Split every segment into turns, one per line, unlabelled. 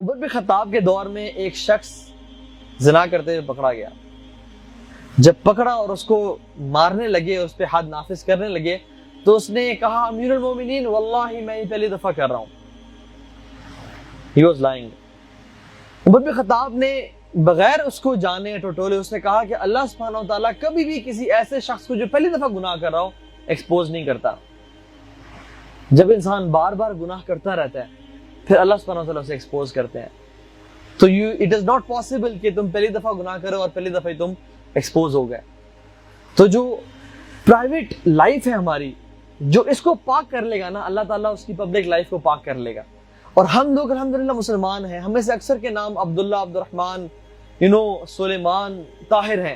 عمر بن خطاب کے دور میں ایک شخص زنا کرتے ہوئے پکڑا گیا. جب پکڑا اور اس کو مارنے لگے، اس پہ حد نافذ کرنے لگے، تو اس نے کہا امیر المومنین واللہ میں پہلی دفعہ کر رہا ہوں. He was lying. عمر بن خطاب نے بغیر اس کو جانے ٹٹولے اس نے کہا کہ اللہ سبحانہ و تعالیٰ کبھی بھی کسی ایسے شخص کو جو پہلی دفعہ گناہ کر رہا ہو ایکسپوز نہیں کرتا. جب انسان بار بار گناہ کرتا رہتا ہے پھر اللہ سبحانہ و تعالیٰ اسے ایکسپوز کرتے ہیں. تو اٹ از ناٹ پاسبل کہ تم پہلی دفعہ گناہ کرو اور پہلی دفعہ تم ایکسپوز ہو گئے. تو جو پرائیویٹ لائف ہے ہماری، جو اس کو پاک کر لے گا نا، اللہ تعالیٰ اس کی پبلک لائف کو پاک کر لے گا. اور ہم لوگ الحمدللہ مسلمان ہیں، ہمیں سے اکثر کے نام عبداللہ، عبد الرحمن، سلیمان، طاہر ہیں،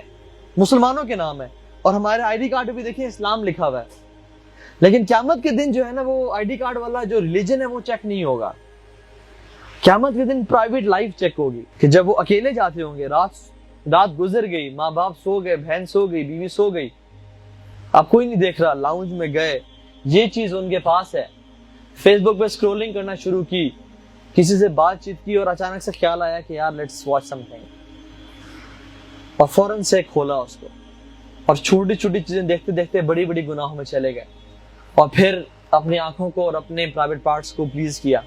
مسلمانوں کے نام ہیں، اور ہمارے آئی ڈی کارڈ بھی دیکھیں اسلام لکھا ہوا ہے. لیکن قیامت کے دن جو ہے نا، وہ آئی ڈی کارڈ والا جو ریلیجن ہے وہ چیک نہیں ہوگا. قیامت کے دن پرائیویٹ لائف چیک ہوگی کہ جب وہ اکیلے جاتے ہوں گے، رات گزر گئی، ماں باپ سو گئے، بہن سو گئی، بیوی سو گئی، اب کوئی نہیں دیکھ رہا، لاؤنج میں گئے، یہ چیز ان کے پاس ہے، فیس بک پہ اسکرولنگ کرنا شروع کی، کسی سے بات چیت کی اور اچانک سے خیال آیا کہ یار لیٹس واچ سم تھنگ، اور فوراً سے کھولا اس کو، اور چھوٹی چھوٹی چیزیں دیکھتے دیکھتے بڑی بڑی گناہوں میں چلے گئے، اور پھر اپنی آنکھوں کو اور اپنے پرائیویٹ پارٹس کو پلیز کیا.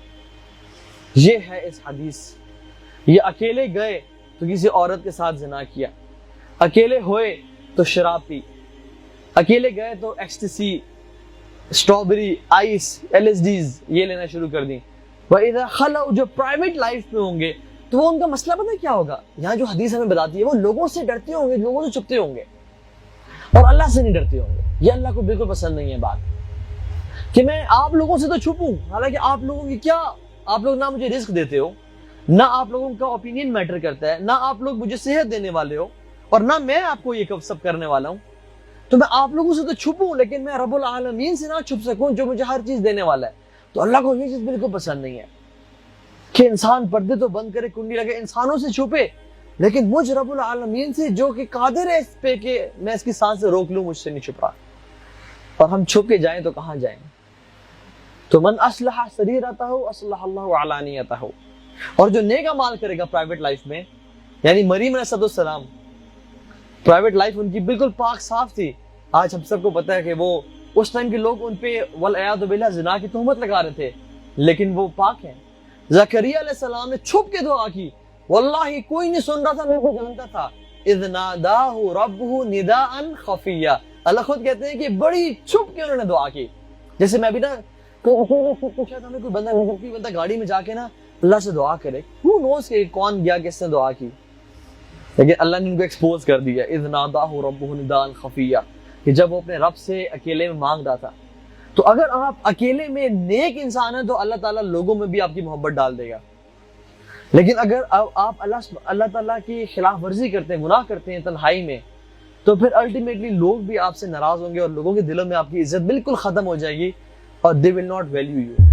یہ ہے اس حدیث. یہ اکیلے گئے تو کسی عورت کے ساتھ زنا کیا، اکیلے ہوئے تو شراب پی، اکیلے گئے تو ایکسٹسی، اسٹرابری، آئس، LSDs یہ لینا شروع کر دیں. وَإِذَا خَلَوْا جو پرائیویٹ لائف میں ہوں گے تو وہ ان کا مسئلہ پتہ کیا ہوگا؟ یہاں جو حدیث ہمیں بتاتی ہے وہ لوگوں سے ڈرتے ہوں گے، لوگوں سے چھپتے ہوں گے، اور اللہ سے نہیں ڈرتے ہوں گے. یہ اللہ کو بالکل پسند نہیں ہے بات کہ میں آپ لوگوں سے تو چھپوں، حالانکہ آپ لوگوں کی کیا، آپ لوگ نہ مجھے رزق دیتے ہو، نہ آپ لوگوں کا اوپینین میٹر کرتا ہے، نہ آپ لوگ مجھے صحت دینے والے ہو، اور نہ میں آپ کو یہ سب کرنے والا ہوں. تو میں آپ لوگوں سے تو چھپوں لیکن میں رب العالمین سے نہ چھپ سکوں جو مجھے ہر چیز دینے والا ہے. تو اللہ کو یہ چیز بالکل پسند نہیں ہے کہ انسان پردے تو بند کرے، کنڈی لگے، انسانوں سے چھپے، لیکن مجھ رب العالمین سے جو کہ قادر ہے اس پہ کہ میں اس کی سانس سے روک لوں، مجھ سے نہیں چھپ رہا. اور ہم چھپ کے جائیں تو کہاں جائیں؟ تو من اصلح سریرتہ اصلح اللہ علانیتہ. اور جو نیک اعمال کرے گا پرائیویٹ لائف میں، یعنی مریم علیہ السلام پرائیویٹ لائف ان کی بالکل پاک صاف تھی. آج ہم سب کو پتہ ہے کہ وہ اس ٹائم کے لوگ ان پہ والعیاذ باللہ زنا کی تہمت لگا رہے تھے، لیکن وہ پاک ہیں. زکریا علیہ السلام نے چھپ کے دعا کی، واللہ کوئی نہیں سن رہا تھا، میں کو جانتا تھا. اذ ناداہ ربہ نداء خفیہ. اللہ خود کہتے ہیں کہ بڑی چھپ کے انہوں نے دعا کی. جیسے میں بھی نا کوئی بندہ گاڑی میں جا کے نا اللہ سے دعا کرے، who knows کہ کون گیا کس نے دعا کی، لیکن اللہ نے ان کو ایکسپوز کر دیا. اذ ناداہ ربہ نداء خفیہ، کہ جب وہ اپنے رب سے اکیلے میں مانگ رہا تھا. تو اگر آپ اکیلے میں نیک انسان ہیں تو اللہ تعالیٰ لوگوں میں بھی آپ کی محبت ڈال دے گا. لیکن اگر آپ اللہ تعالیٰ کی خلاف ورزی کرتے ہیں، گناہ کرتے ہیں تنہائی میں، تو پھر الٹیمیٹلی لوگ بھی آپ سے ناراض ہوں گے اور لوگوں کے دلوں میں آپ کی عزت بالکل ختم ہو جائے گی، اور they will not value you.